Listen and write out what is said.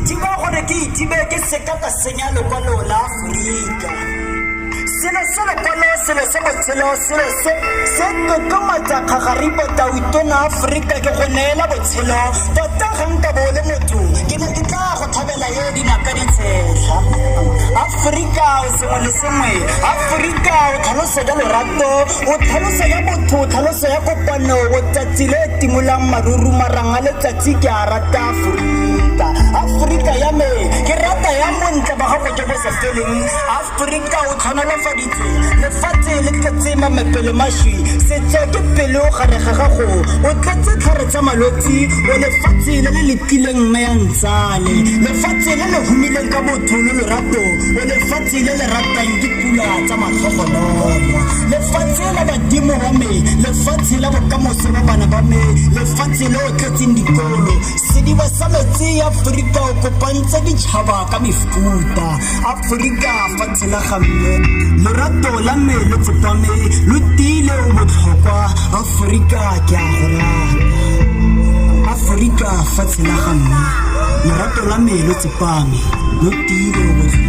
itiba gore ke itibe ke seka ka senya lekwalo la Aforika. Selo se lekwalo selo se botshelo selo se totomatsa kgagaripo tautona Aforika ke go neela botshelo tota ga nka bo le motho ke ne ke tla go thabela yo dinaka di tshela. Aforika o sengwe le sengwe Aforika o tlhalosa ya lorato o tlhalosa ya botho o tlhalosa ya kopano o tsatsi le timolang maruru marang a letsatsi ke a rata Aforika. Aforika ya me ke rata ya montle ba gago ke bo sa feleng. Aforika o tlhonalafaditse lefatshe le tletse mamepele mašwi setso ke pelo gare ga gago o tletse tlhare tsa malwetsi o lefatshe le le letileng mme ya ntsale lefatshe le le humileng ka botho le lorato o lefatshe le le ratang dipula tsa matlhogonolo lefatshe la badimo ba me lefatshe la bokamoso ba bana ba me lefatshe le o tletseng dikolo sediba sa metsi Aforika o kopantse ditšhaba ka mefuta Aforika fatshe la gamme lorato la me le tsepame lo tile o botlhokwa Aforika ke a go rata Aforika fatshe la gamme lorato la me le tsepame lo tile o botlhokwa